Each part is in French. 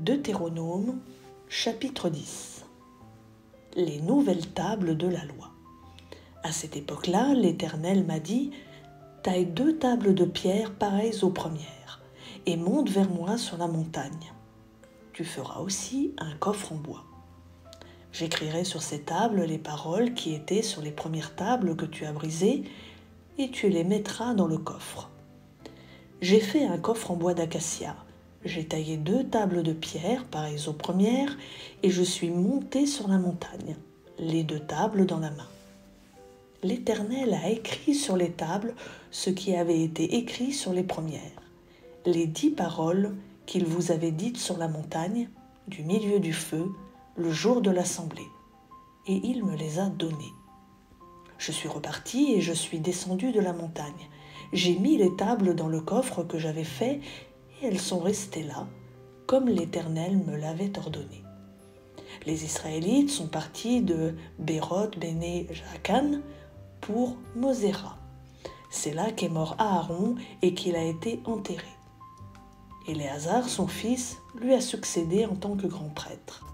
Deutéronome, chapitre 10. Les nouvelles tables de la loi. À cette époque-là, l'Éternel m'a dit « Taille 2 tables de pierre pareilles aux premières, et monte vers moi sur la montagne. Tu feras aussi un coffre en bois. J'écrirai sur ces tables les paroles qui étaient sur les premières tables que tu as brisées, et tu les mettras dans le coffre. J'ai fait un coffre en bois d'acacia. J'ai taillé 2 tables de pierre, pareilles aux premières, et je suis monté sur la montagne, les 2 tables dans la main. L'Éternel a écrit sur les tables ce qui avait été écrit sur les premières, les 10 paroles qu'il vous avait dites sur la montagne, du milieu du feu, le jour de l'assemblée, et il me les a données. Je suis reparti et je suis descendu de la montagne. J'ai mis les tables dans le coffre que j'avais fait, et elles sont restées là, comme l'Éternel me l'avait ordonné. Les Israélites sont partis de Béroth Béné Jaakan pour Moséra. C'est là qu'est mort Aaron et qu'il a été enterré. Éléazar, son fils, lui a succédé en tant que grand prêtre.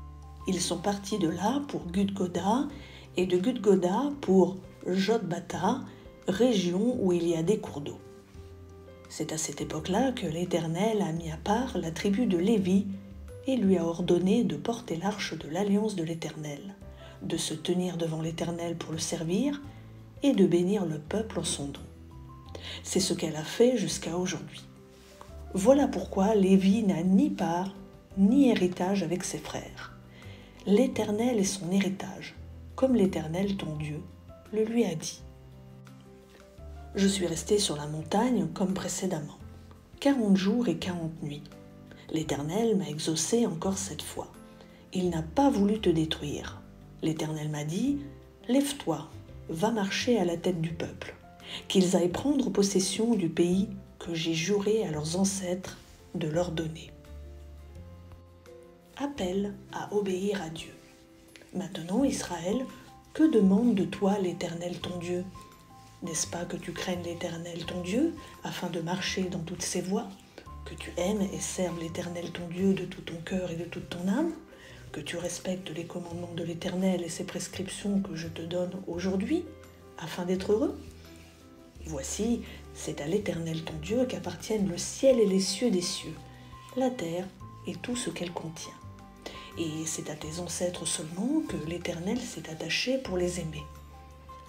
Ils sont partis de là pour Gudgoda et de Gudgoda pour Jotbata, région où il y a des cours d'eau. C'est à cette époque-là que l'Éternel a mis à part la tribu de Lévi et lui a ordonné de porter l'arche de l'alliance de l'Éternel, de se tenir devant l'Éternel pour le servir et de bénir le peuple en son don. C'est ce qu'elle a fait jusqu'à aujourd'hui. Voilà pourquoi Lévi n'a ni part ni héritage avec ses frères. L'Éternel est son héritage, comme l'Éternel ton Dieu le lui a dit. Je suis resté sur la montagne comme précédemment, 40 jours et 40 nuits. L'Éternel m'a exaucé encore cette fois. Il n'a pas voulu te détruire. L'Éternel m'a dit « Lève-toi, va marcher à la tête du peuple, qu'ils aillent prendre possession du pays que j'ai juré à leurs ancêtres de leur donner. » Appel à obéir à Dieu. Maintenant, Israël, que demande de toi l'Éternel ton Dieu ? N'est-ce pas que tu craignes l'Éternel ton Dieu, afin de marcher dans toutes ses voies, que tu aimes et serves l'Éternel ton Dieu de tout ton cœur et de toute ton âme, que tu respectes les commandements de l'Éternel et ses prescriptions que je te donne aujourd'hui, afin d'être heureux ? Voici, c'est à l'Éternel ton Dieu qu'appartiennent le ciel et les cieux des cieux, la terre et tout ce qu'elle contient. Et c'est à tes ancêtres seulement que l'Éternel s'est attaché pour les aimer.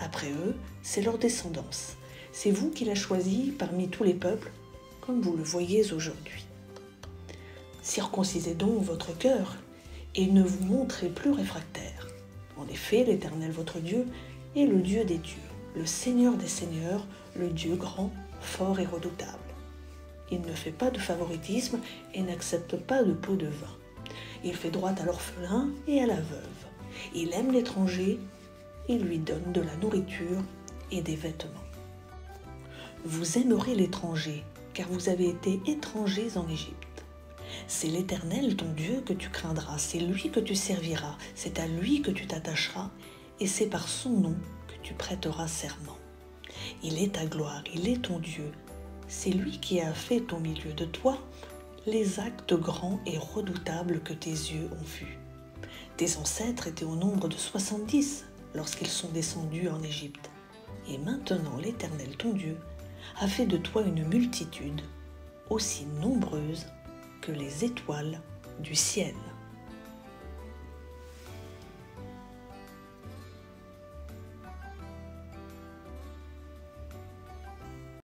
Après eux, c'est leur descendance. C'est vous qui l'a choisi parmi tous les peuples, comme vous le voyez aujourd'hui. Circoncisez donc votre cœur et ne vous montrez plus réfractaires. En effet, l'Éternel votre Dieu est le Dieu des dieux, le Seigneur des seigneurs, le Dieu grand, fort et redoutable. Il ne fait pas de favoritisme et n'accepte pas de pot de vin. Il fait droit à l'orphelin et à la veuve. Il aime l'étranger et lui donne de la nourriture et des vêtements. Vous aimerez l'étranger, car vous avez été étrangers en Égypte. C'est l'Éternel ton Dieu que tu craindras, c'est lui que tu serviras, c'est à lui que tu t'attacheras, et c'est par son nom que tu prêteras serment. Il est ta gloire, il est ton Dieu, c'est lui qui a fait au milieu de toi les actes grands et redoutables que tes yeux ont vus. Tes ancêtres étaient au nombre de 70 lorsqu'ils sont descendus en Égypte. Et maintenant l'Éternel ton Dieu a fait de toi une multitude aussi nombreuse que les étoiles du ciel.